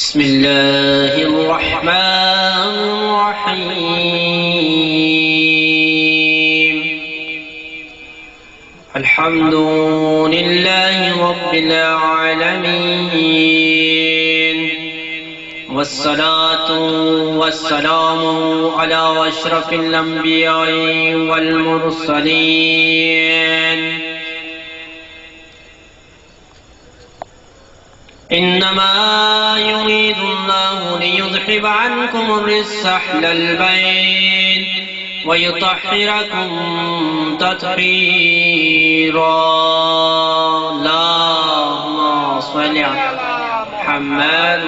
بسم اللہ الرحمن الرحیم الحمد للہ رب العالمین والصلاة والسلام على اشرف الانبیاء والمرسلین انما يريد الله ليذهب عنكم الرجس اهل البيت ويطهركم تطهيرا اللهم صل على محمد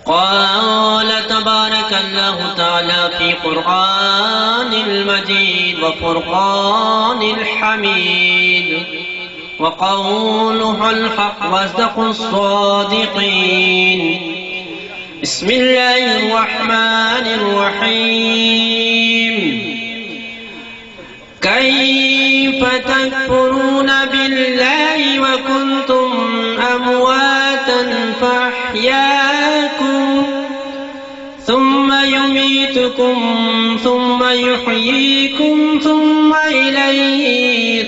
قال تبارك الله تعالى في قرآن المجيد وفرقان الحميد وقوله الحق واصدق الصادقين بسم الله الرحمن الرحيم كيف تكفرون بالله وكنتم أمواتا فأحياكم ثم يميتكم ثم يحييكم ثم إليه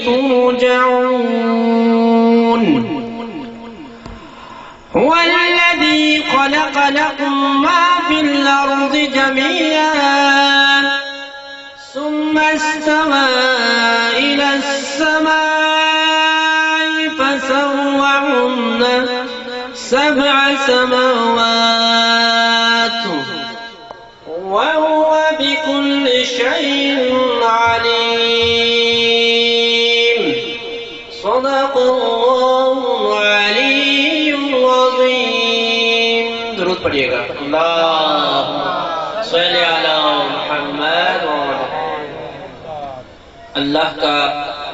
ترجعون هو الذي خلق لكم ما في الأرض جميعا ثم استوى إلى السماء فسوّهن سبع سماوات وهو بكل شيء عليم صدق الله العلي العظيم درود پڑھیے گا اللهم صل على محمد اللہ کا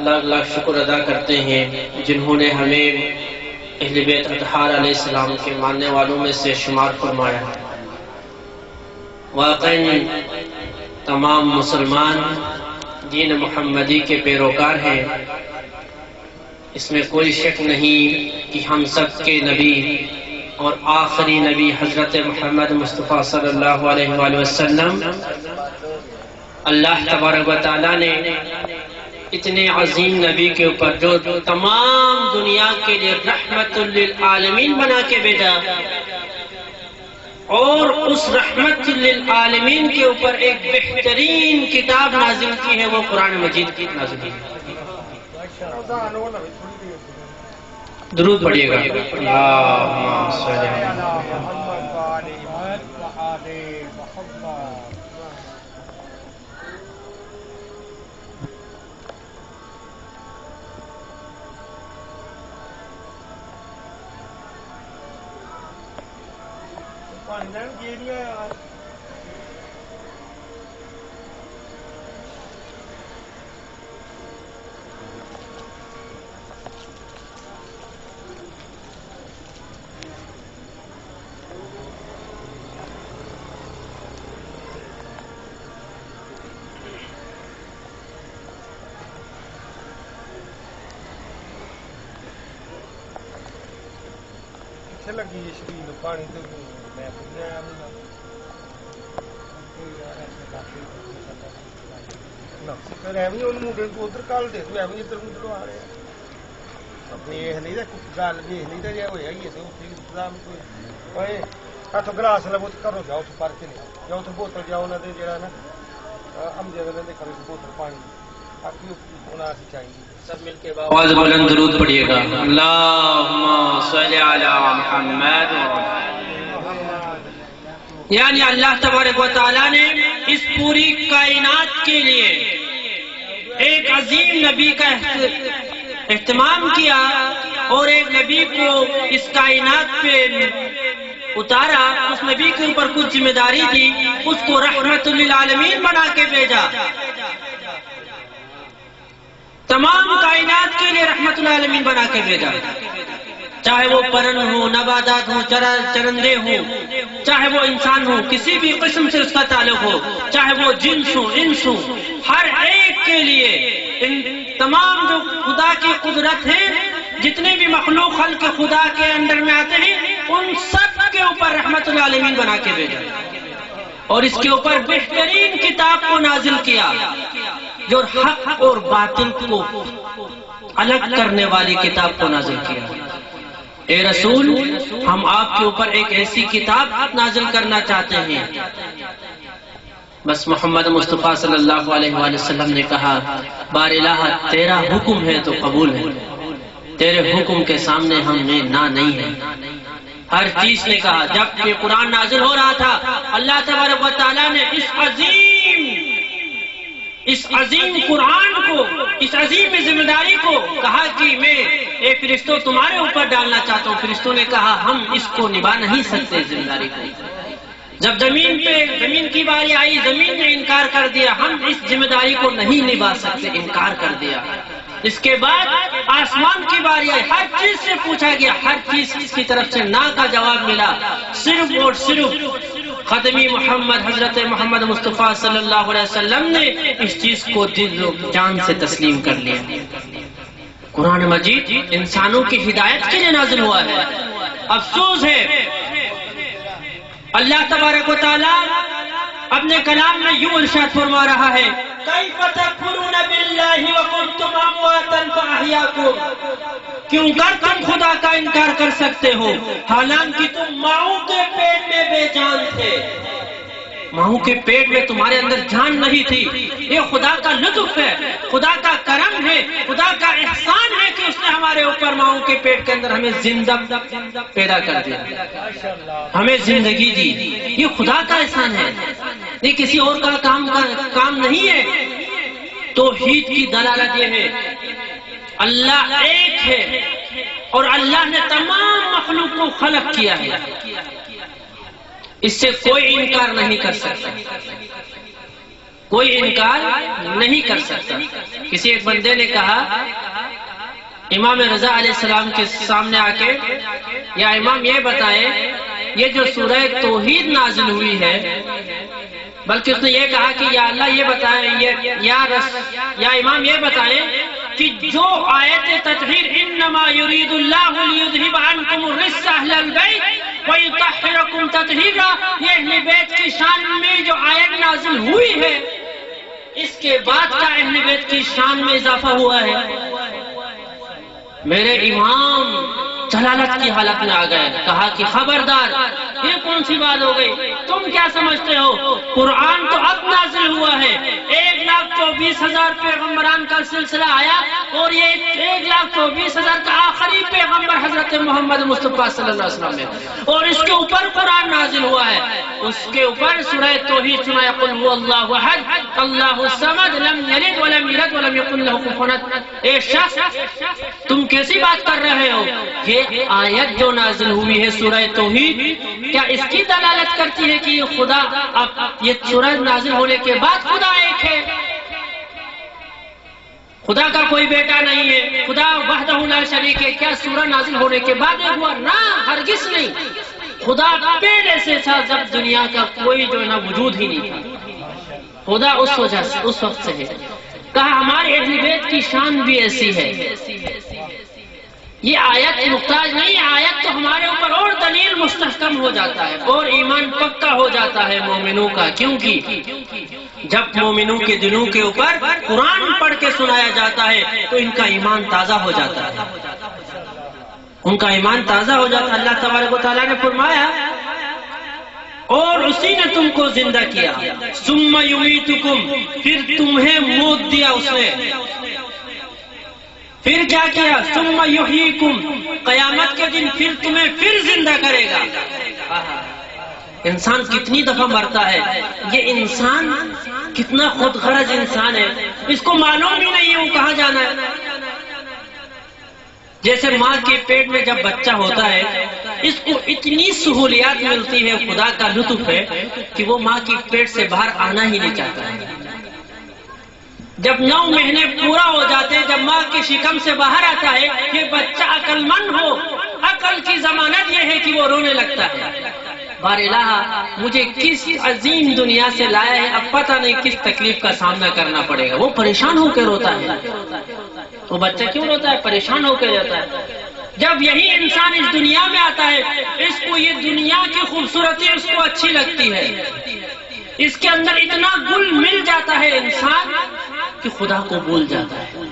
لاکھ لاکھ شکر ادا کرتے ہیں جنہوں نے ہمیں اہل بیت اطہار علیہ السلام کے ماننے والوں میں سے شمار فرمایا۔ واقعی تمام مسلمان دین محمدی کے پیروکار ہیں، اس میں کوئی شک نہیں کہ ہم سب کے نبی اور آخری نبی حضرت محمد مصطفیٰ صلی اللہ علیہ وآلہ وسلم اللہ تبارک و تعالیٰ نے اتنے عظیم نبی کے اوپر جو تمام دنیا کے لیے رحمت للعالمین بنا کے بھیجا، اور اس رحمت للعالمین کے اوپر ایک بہترین کتاب نازل کی ہے، وہ قرآن مجید کی نازل کی ہے۔ درود پڑھیے گا اللہم صل علی لگی شریف پانی تو میں ایویں منڈے کو ادھر کل دے تو ایویں ادھر ادھر آ رہے ویخ لی گل ویخ لی جی ہوا ہی انتظام کوئی ہاتھ گلاس لو تو کرو جاؤ پر کے لیا جاؤ تو بوتل جاؤ انہوں نے جا نا امجے والے کرو بوتل پانی باقی ہونا چاہیے سب مل کے آواز بلند درود پڑھیے گا اللہم صل علی محمد۔ یعنی اللہ تبارک و تعالیٰ نے اس پوری کائنات کے لیے ایک عظیم نبی کا اہتمام کیا اور ایک نبی کو اس کائنات پہ اتارا، اس نبی کے اوپر کچھ ذمہ داری دی، اس کو رحمت للعالمین بنا کے بھیجا، تمام کائنات کے لیے رحمت العالمین بنا کے بھیجا، چاہے وہ پرن ہو، نباتات ہو، چرندے ہو، چاہے وہ انسان ہو، کسی بھی قسم سے اس کا تعلق ہو، چاہے وہ جنس ہو، انس ہو، ہر ایک کے لیے ان تمام جو خدا کی قدرت ہے جتنے بھی مخلوق خلق خدا کے اندر میں آتے ہیں ان سب کے اوپر رحمت للعالمین بنا کے بھیجا، اور اس کے اوپر بہترین کتاب کو نازل کیا جو حق اور باطل کو الگ کرنے والی کتاب کو نازل کیا۔ اے رسول، ہم آپ کے اوپر ایک ایسی کتاب نازل کرنا چاہتے ہیں۔ بس محمد مصطفیٰ صلی اللہ علیہ وآلہ وسلم نے کہا، بار الہ تیرا حکم ہے تو قبول ہے، تیرے حکم کے سامنے ہم نے نہ نہیں ہے۔ ہر چیز نے کہا، جب یہ قرآن نازل ہو رہا تھا اللہ تبارک و تعالیٰ نے اس عظیم قرآن کو، اس عظیم ذمہ داری کو کہا کہ میں ایک فرشتوں تمہارے اوپر ڈالنا چاہتا ہوں۔ فرشتوں نے کہا ہم اس کو نبھا نہیں سکتے ذمہ داری کو۔ جب زمین کی باری آئی، زمین نے انکار کر دیا، ہم اس ذمہ داری کو نہیں نبھا سکتے، انکار کر دیا۔ اس کے بعد آسمان کی باری آئی، ہر چیز سے پوچھا گیا، ہر چیز کی طرف سے نہ کا جواب ملا، صرف اور صرف خاتمی محمد حضرت محمد مصطفیٰ صلی اللہ علیہ وسلم نے اس چیز کو دل و جان سے تسلیم کر لیا۔ قرآن مجید انسانوں کی ہدایت کے لیے نازل ہوا ہے۔ افسوس ہے اللہ تبارک و تعالیٰ اپنے کلام میں یوں ارشاد فرما رہا ہے، کیف تکفرون باللہ وکنتم امواتا فاحیاکم، کیوں کر تم خدا کا انکار کر سکتے ہو حالانکہ تم ماؤں کے پیٹ میں بے جان تھے، ماؤں کے پیٹ میں تمہارے اندر جان نہیں تھی۔ یہ خدا کا لطف ہے، خدا کا کرم ہے، خدا کا احسان ہے کہ اس نے ہمارے اوپر ماؤں کے پیٹ کے اندر ہمیں زندہ پیدا کر دیا، ہمیں زندگی دی۔ یہ خدا کا احسان ہے، یہ کسی اور کا کام نہیں ہے۔ توحید کی دلالت یہ ہے اللہ ایک ہے اور اللہ نے تمام مخلوق کو خلق کیا ہے، اس سے کوئی انکار نہیں کر سکتا، کوئی انکار نہیں کر سکتا۔ کسی ایک بندے نے کہا امام رضا علیہ السلام کے سامنے آ کے، یا امام یہ بتائیں یہ جو سورہ توحید نازل ہوئی ہے، بلکہ اس نے یہ کہا کہ یا اللہ یہ بتائیں، یا امام یہ بتائیں کہ جو آیت تطہیر انما یرید اللہ لیذہب عنکم الرجس اہل البیت ویطہرکم تطہیرا، یہ اہل بیت کی شان میں جو آیت نازل ہوئی ہے اس کے بعد کا اہل بیت کی شان میں اضافہ ہوا ہے۔ میرے امام جلالت کی حالت میں آ گئے، کہا کہ خبردار، یہ کون سی بات ہو گئی؟ تم کیا سمجھتے ہو؟ قرآن تو اب نازل ہوا ہے، 1,24,000 پیغمبران کا سلسلہ آیا اور یہ 1,24,000 کا آخری پیغمبر حضرت محمد مصطفیٰ صلی اللہ علیہ وسلم ہے، اور اس کے اوپر قرآن نازل ہوا ہے، اس کے اوپر سورہ توحید سنایا، قل هو اللہ احد اللہ الصمد لم یلد ولم یولد ولم یکن له کفوا احد۔ اے شخص، تم کیسی بات کر رہے ہو؟ یہ آیت جو نازل ہوئی ہے سورہ توحید، کیا اس کی دلالت کرتی ہے کہ یہ خدا، اب یہ سورہ نازل ہونے کے بعد خدا ایک ہے، خدا کا کوئی بیٹا نہیں ہے، خدا وحدہ لا شریک ہے؟ کیا سورہ نازل ہونے کے بعد یہ ہوا؟ نہ، ہرگز نہیں۔ خدا پہلے سے تھا، جب دنیا کا کوئی جو ہے نا وجود ہی نہیں تھا، خدا اس وقت سے ہے۔ کہا ہمارے اہل بیت کی شان بھی ایسی ہے۔ یہ آیت محتاج نہیں ہے، آیت تو ہمارے اوپر اور دلیل مستحکم ہو جاتا ہے اور ایمان پکا ہو جاتا ہے مومنوں کا، کیونکہ جب مومنوں کے دلوں کے اوپر قرآن پڑھ کے سنایا جاتا ہے تو ان کا ایمان تازہ ہو جاتا ہے، ان کا ایمان تازہ ہو جاتا ہے۔ اللہ تبارک و تعالیٰ نے فرمایا اور اسی نے تم کو زندہ کیا، ثم یمیتکم، پھر تمہیں موت دیا اس نے، پھر کیا کیا؟ ثم یحییکم، قیامت کے دن پھر تمہیں پھر زندہ کرے گا۔ انسان کتنی دفعہ مرتا ہے، یہ انسان کتنا خود غرض انسان ہے، اس کو معلوم بھی نہیں ہے وہ کہاں جانا ہے۔ جیسے ماں کے پیٹ میں جب بچہ ہوتا ہے اس کو اتنی سہولیات ملتی ہے، خدا کا لطف ہے کہ وہ ماں کے پیٹ سے باہر آنا ہی نہیں چاہتا ہے۔ جب 9 مہینے پورا ہو جاتے ہیں، جب ماں کی شکم سے باہر آتا ہے، یہ بچہ عقل مند ہو، عقل کی ضمانت یہ ہے کہ وہ رونے لگتا ہے، بار الہ مجھے کس عظیم دنیا سے لایا ہے، اب پتہ نہیں کس تکلیف کا سامنا کرنا پڑے گا، وہ پریشان ہو کے روتا ہے۔ وہ بچہ کیوں روتا ہے؟ پریشان ہو کے جاتا ہے. جب یہی انسان اس دنیا میں آتا ہے، اس کو یہ دنیا کی خوبصورتی اس کو اچھی لگتی ہے، اس کے اندر اتنا گل مل جاتا ہے انسان کہ خدا کو بھول جاتا ہے،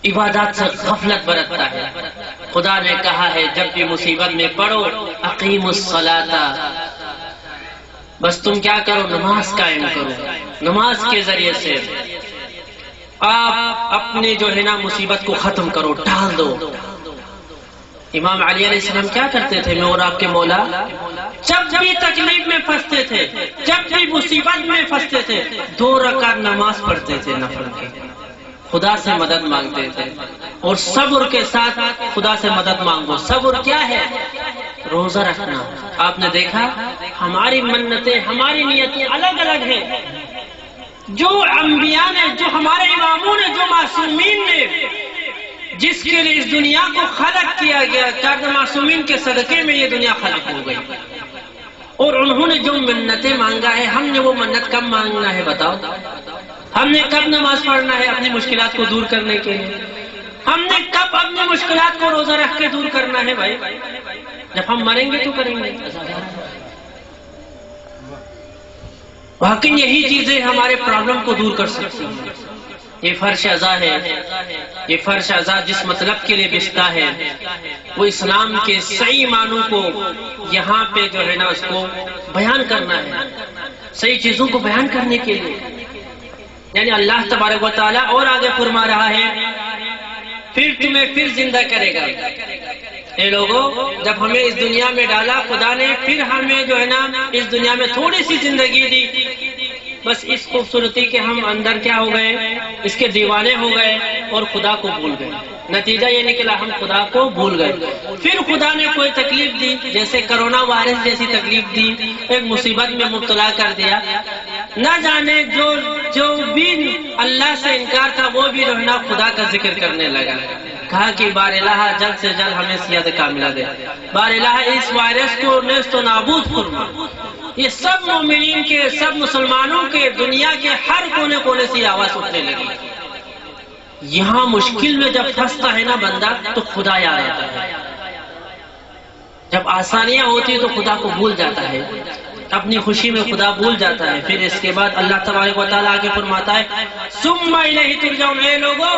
عبادات سے غفلت برتتا ہے. خدا نے کہا ہے جب بھی مصیبت میں پڑو اقیموا الصلاۃ، بس تم کیا کرو؟ نماز قائم کرو. نماز کے ذریعے سے آپ اپنے جو ہے نا مصیبت کو ختم کرو، ٹال دو. امام علی علیہ السلام کیا کرتے تھے؟ میں اور آپ کے مولا جب بھی تکلیف میں پھنستے تھے، جب بھی مصیبت میں پھنستے تھے، 2 رکعت نماز پڑھتے تھے نفل کی، خدا سے مدد مانگتے تھے. اور صبر کے ساتھ خدا سے مدد مانگو. صبر کیا ہے؟ روزہ رکھنا. آپ نے دیکھا ہماری منتیں، ہماری نیتیں الگ الگ ہیں. جو انبیاء نے، جو ہمارے اماموں نے، جو معصومین نے، جس کے لیے اس دنیا کو خلق کیا گیا، چار معصومین کے صدقے میں یہ دنیا خلق ہو گئی. اور انہوں نے جو منتیں مانگا ہے، ہم نے وہ منت کب مانگنا ہے بتاؤ؟ ہم نے کب نماز پڑھنا ہے اپنی مشکلات کو دور کرنے کے لیے؟ ہم نے کب اپنی مشکلات کو روزہ رکھ کے دور کرنا ہے بھائی؟ جب ہم مریں گے تو کریں گے. واقعی یہی چیزیں ہمارے پرابلم کو دور کر سکتی ہیں. یہ فرش ازا ہے، یہ فرش ازا جس مطلب کے لیے بچتا ہے وہ اسلام کے صحیح معنوں کو یہاں پہ جو ہے نا اس کو بیان کرنا ہے، صحیح چیزوں کو بیان کرنے کے لیے. یعنی اللہ تبارک و تعالیٰ اور آگے فرما رہا ہے پھر تمہیں پھر زندہ کرے گا. اے لوگوں، جب ہمیں اس دنیا میں ڈالا خدا نے، پھر ہمیں جو ہے نا اس دنیا میں تھوڑی سی زندگی دی، بس اس خوبصورتی کے ہم اندر کیا ہو گئے؟ اس کے دیوانے ہو گئے اور خدا کو بھول گئے. نتیجہ یہ نکلا ہم خدا کو بھول گئے. پھر خدا نے کوئی تکلیف دی، جیسے کرونا وائرس جیسی تکلیف دی، ایک مصیبت میں مبتلا کر دیا. نہ جانے جو بھی اللہ سے انکار تھا وہ بھی رہنا خدا کا ذکر کرنے لگا. کہا کہ بار الہ جلد سے جلد ہمیں صحت کاملہ دے، بار الہ اس وائرس کو نیست و نابود فرما. یہ سب مومنین کے، سب مسلمانوں کے، دنیا کے ہر کونے کونے سے آواز اٹھنے لگی. یہاں مشکل میں جب پھنستا ہے نا بندہ تو خدا یاد آتا ہے. جب آسانیاں ہوتی ہیں تو خدا کو بھول جاتا ہے، اپنی خوشی میں خدا بھول جاتا ہے. پھر اس کے بعد اللہ تبارک و تعالیٰ آگے فرماتا ہے ثم الیہ ترجعون. اے لوگوں،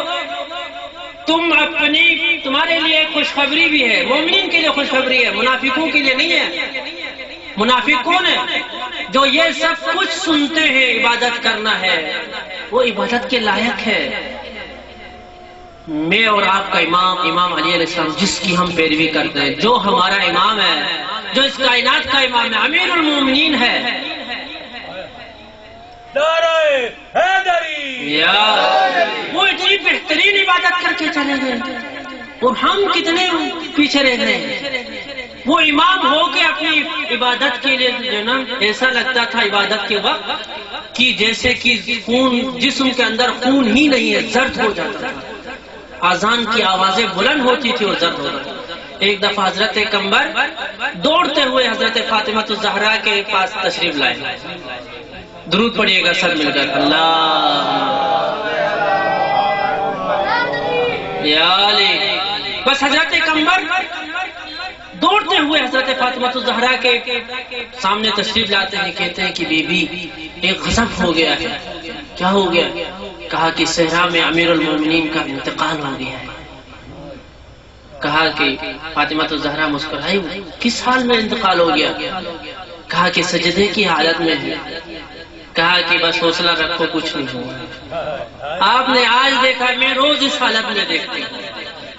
تمہارے لیے خوشخبری بھی ہے، مومنین کے لیے خوشخبری ہے، منافقوں کے لیے نہیں ہے. منافق کون ہے؟ جو یہ سب کچھ سنتے ہیں عبادت کرنا ہے، وہ عبادت کے لائق ہے. میں اور آپ کا امام علی علیہ السلام جس کی ہم پیروی کرتے ہیں، جو ہمارا امام ہے، جو اس کائنات کا امام ہے، امیر المومنین ہے، وہ اتنی بہترین عبادت کر کے چلے گئے اور ہم کتنے پیچھے رہ گئے. وہ امام ہو کے اپنی عبادت کے لیے جو نا ایسا لگتا تھا عبادت کے وقت کہ جیسے کہ خون، جسم کے اندر خون ہی نہیں ہے، زرد ہو جاتا تھا. اذان کی آوازیں بلند ہوتی تھی اور زرد ہوتا تھا. ایک دفعہ حضرت قمبر دوڑتے ہوئے حضرت فاطمہ الزہرا کے پاس تشریف لائے. درود پڑھیے گا سب مل کر، اللہ یا علی. بس حضرت قمبر دوڑتے ہوئے حضرت فاطمہ الزہرا کے سامنے تشریف لاتے ہیں. کہتے ہیں کہ بی بی ایک غضب ہو گیا ہے. کیا ہو گیا؟ کہا کہ صحرا میں امیر المومنین کا انتقال ہو گیا ہے. کہا کہ فاطمہ الزہرا مسکرائی، کس حال میں انتقال ہو گیا؟ کہا کہ سجدے کی حالت میں ہے. کہا کہ بس حوصلہ رکھو، کچھ نہیں ہوگا. آپ نے آج دیکھا، میں روز اس حالت میں دیکھتی ہوں.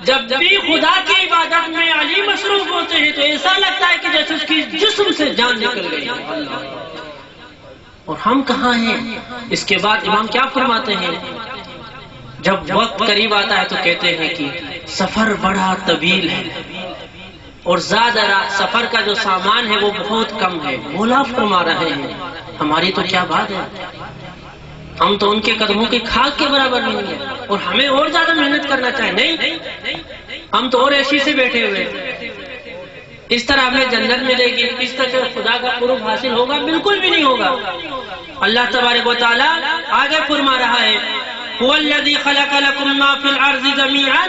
جب بھی خدا کی عبادت میں علی مصروف ہوتے ہیں تو ایسا لگتا ہے کہ جیسے اس کی جسم سے جان نکل گئی. اور ہم کہاں ہیں؟ اس کے بعد امام کیا فرماتے ہیں؟ جب وقت قریب آتا ہے تو کہتے ہیں کہ سفر بڑا طویل ہے اور زیادہ سفر کا جو سامان ہے وہ بہت کم ہے. مولا فرما رہے ہیں ہماری تو کیا بات ہے، ہم تو ان کے قدموں کی خاک کے برابر نہیں ہیں اور ہمیں اور زیادہ محنت کرنا چاہیے. نہیں، ہم تو اور ایسی سے بیٹھے ہوئے. اس طرح ہمیں جنت ملے گی، اس طرح خدا کا قرب حاصل ہوگا؟ بالکل بھی نہیں ہوگا. اللہ تبارک و تعالیٰ آگے فرما رہا ہے هو الذی خلق لکم ما فی الارض جمیعا،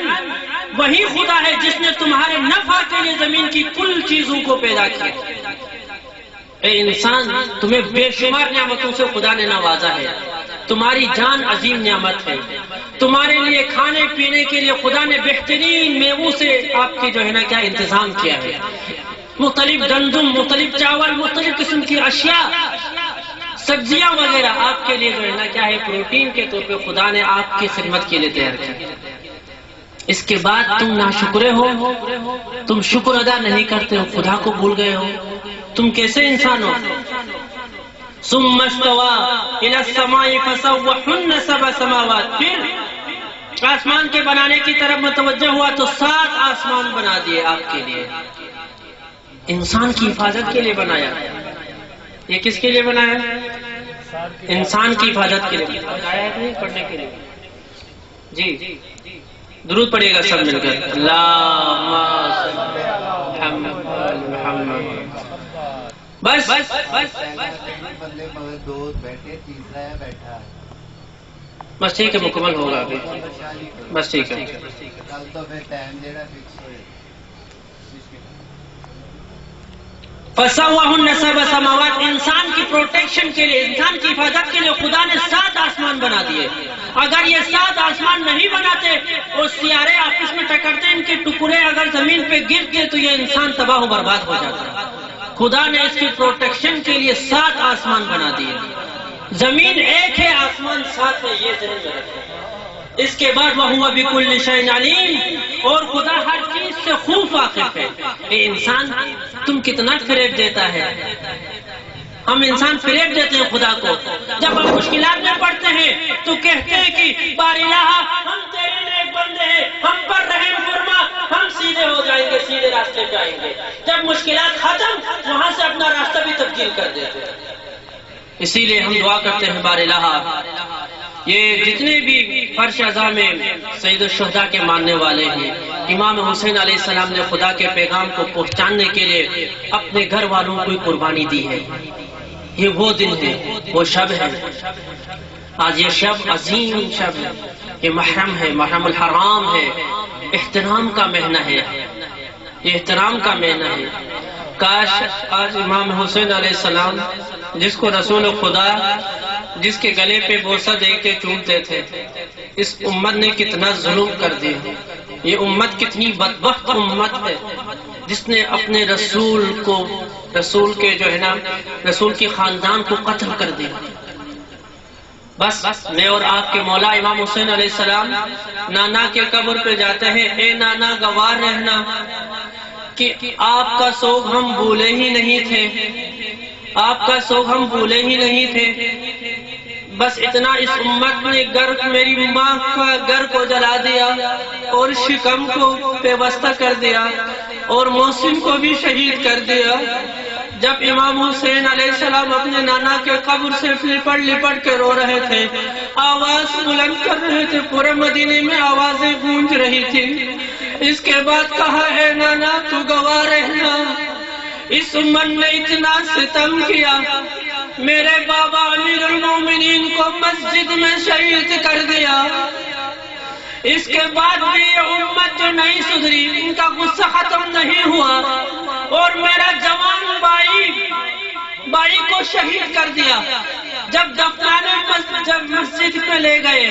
وہی خدا ہے جس نے تمہارے نفع کے لیے زمین کی کل چیزوں کو پیدا کیا۔ اے انسان، تمہیں بے شمار نعمتوں سے خدا نے نوازا ہے، تمہاری جان عظیم نعمت ہے، تمہارے لیے کھانے پینے کے لیے خدا نے بہترین میووں سے آپ کے جو ہے نا کیا انتظام کیا ہے، مختلف گندم، مختلف چاول، مختلف قسم کی اشیاء، سبزیاں وغیرہ آپ کے لیے جو ہے نا کیا ہے پروٹین کے طور پہ خدا نے آپ کی خدمت کے لیے تیار کیا۔ اس کے بعد تم ناشکرے ہو، تم شکر ادا نہیں کرتے ہو، خدا کو بھول گئے ہو، تم کیسے انسان ہو؟ ثم استوى الى السماء فسوحن سبع سماوات، پھر آسمان کے بنانے کی طرف متوجہ ہوا تو 7 آسمان بنا دیے آپ کے لیے، انسان کی حفاظت کے لیے بنایا۔ یہ کس کے لیے بنایا؟ انسان کی حفاظت کے لیے بنایا، نہیں پڑھنے کے لیے۔ جی درود پڑھیے گا سب مل کر، اللہم صلی علی محمد۔ بس بندے مگر 2 بیٹھے، تیسرا ہے بیٹھا، بس ٹھیک ہے، مکمل ہوگا ابھی، بس ٹھیک ہے۔ کل تو پھر ٹائم جیڑا فکس ہوئے۔ فسوّاهن سبع سماوات، انسان کی پروٹیکشن کے لیے، انسان کی حفاظت کے لیے خدا نے 7 آسمان بنا دیے۔ اگر یہ 7 آسمان نہیں بناتے اور سیارے آپس میں ٹکرتے، ان کے ٹکڑے اگر زمین پہ گرتے تو یہ انسان تباہ و برباد ہو جاتا۔ خدا نے اس کی پروٹیکشن کے لیے 7 آسمان بنا دیے۔ زمین ایک ہے، آسمان 7 ہے، یہ ذہن میں رکھیں۔ اس کے بعد وَهُوَ بِكُلِّ شَيْءٍ عَلِيمٌ، اور خدا ہر چیز سے خوب واقف ہے۔ اے انسان، تم کتنا فریب دیتا ہے، ہم انسان فریب دیتے ہیں خدا کو۔ جب ہم مشکلات میں پڑتے ہیں تو کہتے ہیں کہ بار الہ، ہم تیرے نیک بندے ہیں، ہم پر رحم فرما، ہم سیدھے ہو جائیں گے، سیدھے راستے پہ آئیں گے۔ جب مشکلات ختم، وہاں سے اپنا راستہ بھی تبدیل کر دیتے ہیں۔ اسی لیے ہم دعا کرتے ہیں بار الہ، یہ جتنے بھی فرش ازا میں سید الشہداء کے ماننے والے ہیں، امام حسین علیہ السلام نے خدا کے پیغام کو پہنچانے کے لیے اپنے گھر والوں کو قربانی دی ہے۔ یہ وہ دن ہے، وہ شب ہے، آج یہ شب عظیم شب ہے، یہ محرم ہے، محرم الحرام ہے، احترام کا مہینہ ہے، یہ احترام کا مہینہ ہے۔ کاش آج امام حسین علیہ السلام، جس کو رسول خدا، جس کے گلے پہ بوسہ دے کے چومتے تھے، اس امت نے کتنا ظلم کر دیا۔ یہ امت کتنی بدبخت امت ہے جس نے اپنے رسول کو، رسول کے جو ہے نا رسول کی خاندان کو قتل کر دیا۔ بس میں اور آپ کے مولا امام حسین علیہ السلام نانا کے قبر پہ جاتے ہیں، اے نانا گوار رہنا کہ آپ کا سوگ ہم بھولے ہی نہیں تھے، آپ کا سوگ ہم بھولے ہی نہیں تھے۔ بس اتنا اس امت نے میری ماں کا گھر کو جلا دیا اور شکم کو پیوستہ کر دیا اور محسن کو بھی شہید کر دیا۔ جب امام حسین علیہ السلام اپنے نانا کے قبر سے لپٹ کے رو رہے تھے، آواز بلند کر رہے تھے، پورے مدینے میں آوازیں گونج رہی تھی۔ اس کے بعد کہا، اے نانا تو گواہ رہنا، اس امت نے اتنا ستم کیا، میرے بابا امیر المومنین کو مسجد میں شہید کر دیا، اس کے بعد بھی یہ امت جو نہیں سدھری، ان کا غصہ ختم نہیں ہوا، اور میرا جوان بائی کو شہید کر دیا۔ جب دفنانے جب مسجد میں لے گئے،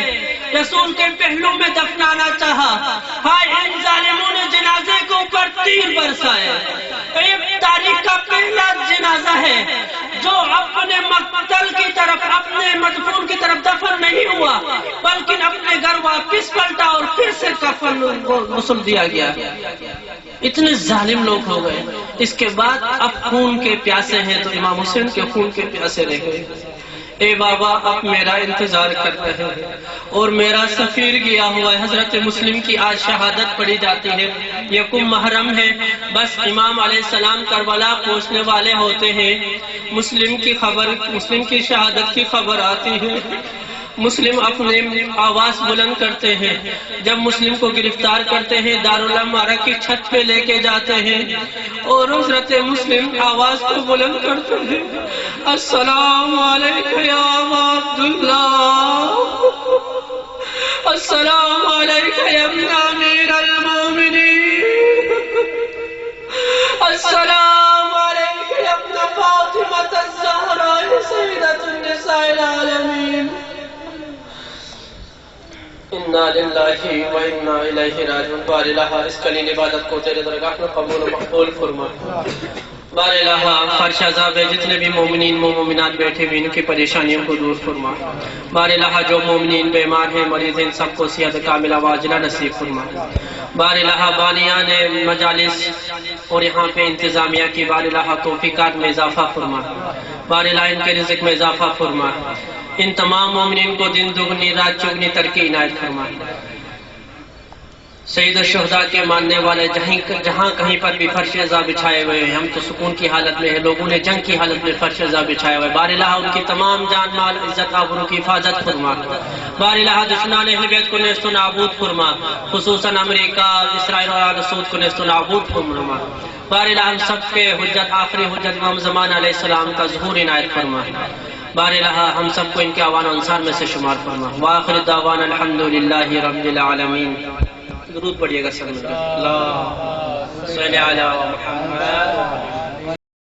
رسول کے پہلو میں دفنانا چاہا، ہائے ان ظالموں نے جنازے کے اوپر تیر برسائے۔ یہ تاریخ کا پہلا جنازہ ہے جو اپنے مقتل کی طرف، اپنے مدفون کی طرف دفن نہیں ہوا، بلکہ اپنے گھر واپس پلٹا اور پھر سے کفن غسل دیا گیا۔ اتنے ظالم لوگ ہو گئے۔ اس کے بعد اب خون کے پیاسے ہیں تو امام حسین کے خون کے پیاسے رہ گئے۔ اے بابا، اب میرا انتظار کرتے ہیں اور میرا سفیر گیا ہوا ہے۔ حضرت مسلم کی آج شہادت پڑھی جاتی ہے، یکم محرم ہے، بس امام علیہ السلام کربلا پہنچنے والے ہوتے ہیں، مسلم کی شہادت کی خبر آتی ہے۔ مسلم اپنے آواز بلند کرتے ہیں، جب مسلم کو گرفتار کرتے ہیں دارالعمارہ کی چھت پہ لے کے جاتے ہیں اور حضرت مسلم آواز کو بلند کرتے ہیں، السلام علیکم یا ابا عبداللہ، السلام علیکہ یا ابن امیر المومنین، السلام علیکہ یا ابن فاطمۃ الزہراء سیدۃ النساء العالمین۔ انا للہ و انا الیہ راجعون۔ بار الہ اس کلین عبادت کو تیرے درگاہ میں قبول و مقبول فرما۔ بار الہ فرش عذاب جتنے بھی مومنین مومنات بیٹھے ہوئے ان کی پریشانیوں کو دور فرما۔ بار الہ جو مومنین بیمار ہیں مریض ہیں سب کو صحت کاملہ واجلہ نصیب فرما۔ بار الہ بانیان مجالس اور یہاں پہ انتظامیہ کی بار الہ توفیقات میں اضافہ فرما۔ بار الہ ان کے رزق میں اضافہ فرما۔ ان تمام مومنین کو دن دگنی رات چگنی ترقی عنایت فرما۔ سید الشہداء کے ماننے والے جہاں کہیں پر بھی فرش عزا بچھائے ہوئے ہیں، ہم تو سکون کی حالت میں ہیں، لوگوں نے جنگ کی حالت میں فرش عزا بچھائے ہوئے، بار الہ ان کی تمام جان مال عزت آبرو کی حفاظت فرما۔ بار الہ دشمنان اہل بیت کو نیست و نابود فرما، خصوصاً امریکہ اسرائیل اور آل سعود کو نیست و نابود فرما۔ بار الہ ہم سب کے حجت آخری حجت امام زمان علیہ السلام کا ظہور عنایت فرما۔ بار الہ ہم سب کو ان کے اعوان و انصار میں سے شمار فرما۔ وآخر دعوانا الحمدللہ رب العالمین۔ درود پڑھیے گا سب اللہ صلی علی محمد۔